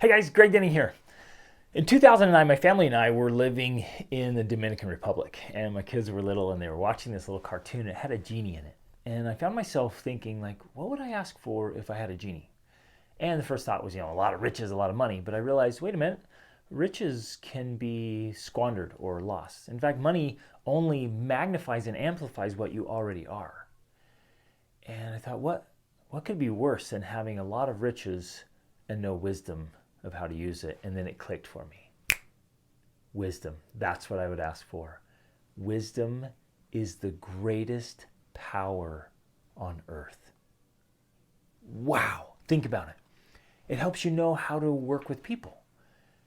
Hey guys, Greg Denny here. In 2009, my family and I were living in the Dominican Republic, and my kids were little and they were watching this little cartoon. It had a genie in it. And I found myself thinking, like, what would I ask for if I had a genie? And the first thought was, a lot of riches, a lot of money. But I realized, wait a minute, riches can be squandered or lost. In fact, money only magnifies and amplifies what you already are. And I thought, what could be worse than having a lot of riches and no wisdom of how to use it? And then it clicked for me. Wisdom. That's what I would ask for. Wisdom is the greatest power on earth. Wow. Think about it. It helps you know how to work with people.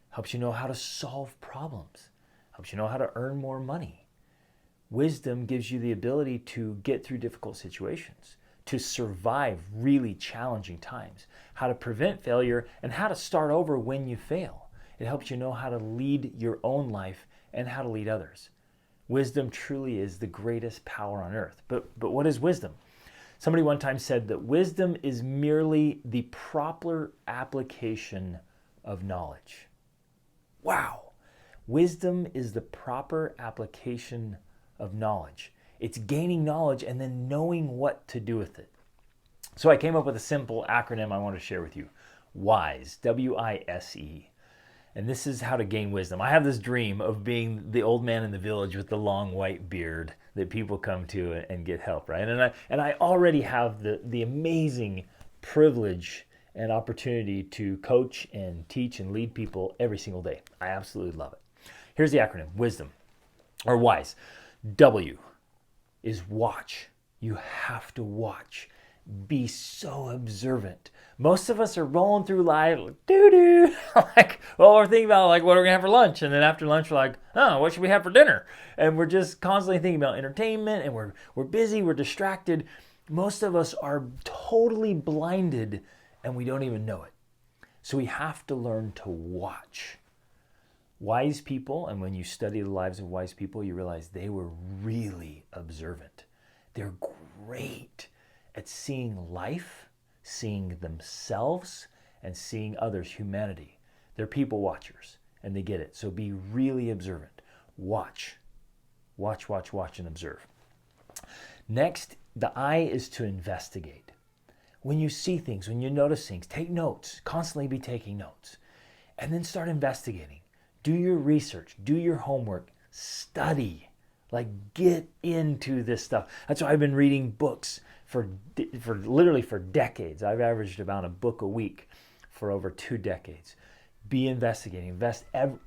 Helps you know how to solve problems. Helps you know how to earn more money. Wisdom gives you the ability to get through difficult situations, to survive really challenging times, how to prevent failure, and how to start over when you fail. It helps you know how to lead your own life and how to lead others. Wisdom truly is the greatest power on earth. But what is wisdom? Somebody one time said that wisdom is merely the proper application of knowledge. Wow! Wisdom is the proper application of knowledge. It's gaining knowledge and then knowing what to do with it. So I came up with a simple acronym I want to share with you. W.I.S.E, W-I-S-E. And this is how to gain wisdom. I have this dream of being the old man in the village with the long white beard that people come to and get help, right? And I already have the amazing privilege and opportunity to coach and teach and lead people every single day. I absolutely love it. Here's the acronym, wisdom, or WISE. W is watch. You have to watch. Be so observant. Most of us are rolling through life like, doo-doo. We're thinking about what are we going to have for lunch? And then after lunch, we're like, what should we have for dinner? And we're just constantly thinking about entertainment, and we're busy, we're distracted. Most of us are totally blinded, and we don't even know it. So we have to learn to watch. Wise people, and when you study the lives of wise people, you realize they were really observant. They're great at seeing life, seeing themselves, and seeing others, humanity. They're people watchers, and they get it. So be really observant. Watch. Watch, watch, watch, and observe. Next, the I is to investigate. When you see things, when you notice things, take notes. Constantly be taking notes. And then start investigating. Do your research. Do your homework. Study. Get into this stuff. That's why I've been reading books for decades. I've averaged about a book a week for over 2 decades. Be investigating.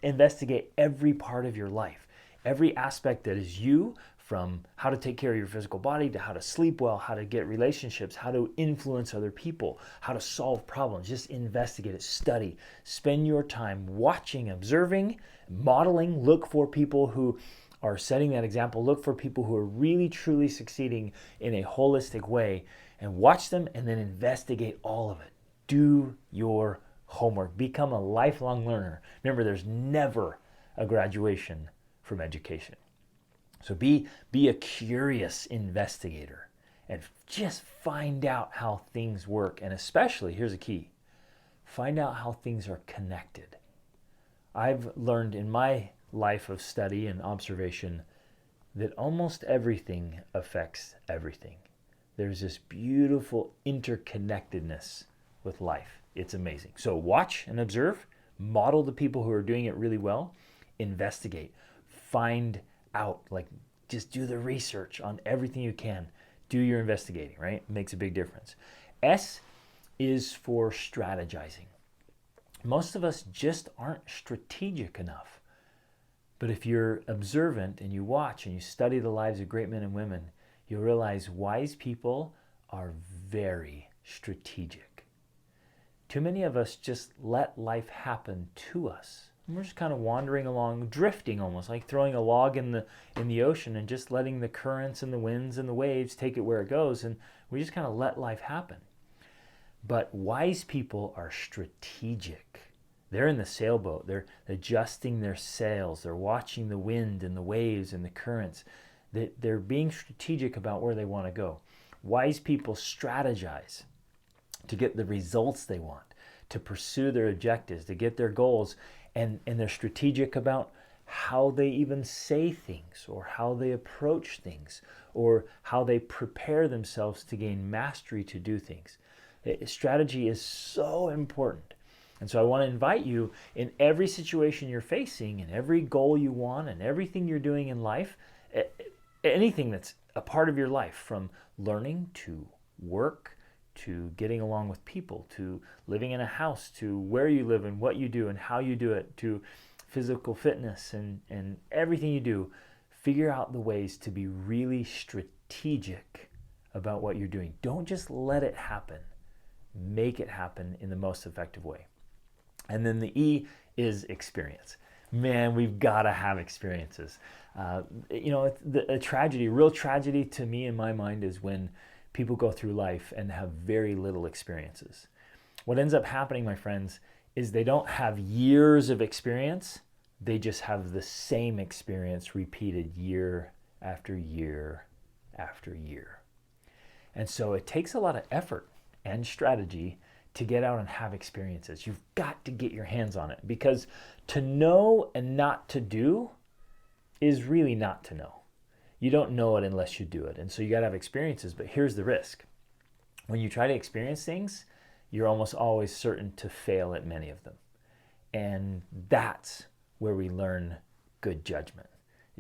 Investigate every part of your life. Every aspect that is you, from how to take care of your physical body to how to sleep well, how to get relationships, how to influence other people, how to solve problems. Just investigate it, study. Spend your time watching, observing, modeling. Look for people who are setting that example. Look for people who are really, truly succeeding in a holistic way and watch them and then investigate all of it. Do your homework. Become a lifelong learner. Remember, there's never a graduation from education. So be a curious investigator and just find out how things work. And especially, here's a key, find out how things are connected. I've learned in my life of study and observation that almost everything affects everything. There's this beautiful interconnectedness with life. It's amazing. So watch and observe, model the people who are doing it really well, investigate, find out, just do the research on everything you can. Do your investigating, right? It makes a big difference. S is for strategizing. Most of us just aren't strategic enough. But if you're observant and you watch and you study the lives of great men and women, you'll realize wise people are very strategic. Too many of us just let life happen to us. And we're just kind of wandering along, drifting almost, like throwing a log in the ocean and just letting the currents and the winds and the waves take it where it goes, and we just kind of let life happen. But wise people are strategic. They're in the sailboat. They're adjusting their sails. They're watching the wind and the waves and the currents. They're being strategic about where they want to go. Wise people strategize to get the results they want, to pursue their objectives, to get their goals, and they're strategic about how they even say things or how they approach things or how they prepare themselves to gain mastery to do things. Strategy is so important. And so I want to invite you in every situation you're facing and every goal you want and everything you're doing in life, anything that's a part of your life, from learning to work to getting along with people to living in a house to where you live and what you do and how you do it, to physical fitness and everything you do, figure out the ways to be really strategic about what you're doing. Don't just let it happen. Make it happen in the most effective way. And then the E is experience. Man, we've got to have experiences. A tragedy, real tragedy to me in my mind is when people go through life and have very little experiences. What ends up happening, my friends, is they don't have years of experience. They just have the same experience repeated year after year after year. And so it takes a lot of effort and strategy to get out and have experiences. You've got to get your hands on it, because to know and not to do is really not to know. You don't know it unless you do it. And so you got to have experiences, but here's the risk. When you try to experience things, you're almost always certain to fail at many of them. And that's where we learn good judgment.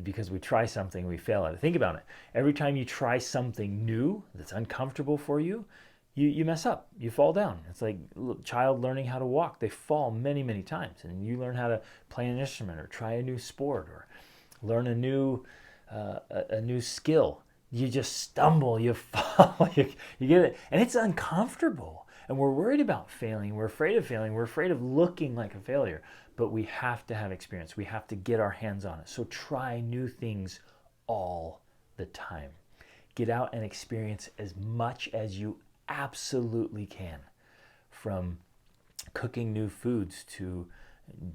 Because we try something, we fail at it. Think about it. Every time you try something new that's uncomfortable for you, you mess up, you fall down. It's like a child learning how to walk. They fall many, many times. And you learn how to play an instrument or try a new sport or learn a new skill. You just stumble, you fall, you get it. And it's uncomfortable. And we're worried about failing. We're afraid of failing. We're afraid of looking like a failure. But we have to have experience. We have to get our hands on it. So try new things all the time. Get out and experience as much as you absolutely can, from cooking new foods to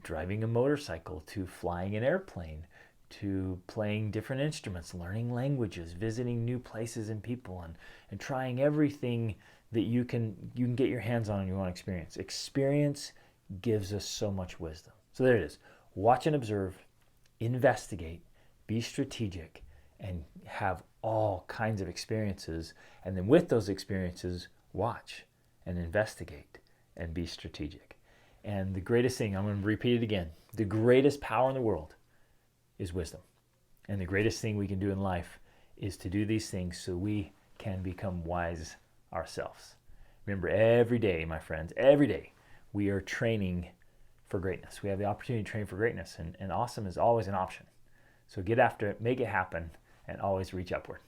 driving a motorcycle to flying an airplane to playing different instruments, learning languages, visiting new places and people, and trying everything that you can get your hands on and you want to experience. Experience gives us so much wisdom. So there it is. Watch and observe, investigate, be strategic, and have all kinds of experiences. And then with those experiences, watch and investigate and be strategic. And the greatest thing, I'm going to repeat it again, the greatest power in the world is wisdom. And the greatest thing we can do in life is to do these things so we can become wise ourselves. Remember, every day, my friends, every day, we are training for greatness. We have the opportunity to train for greatness, and awesome is always an option. So get after it, make it happen, and always reach upward.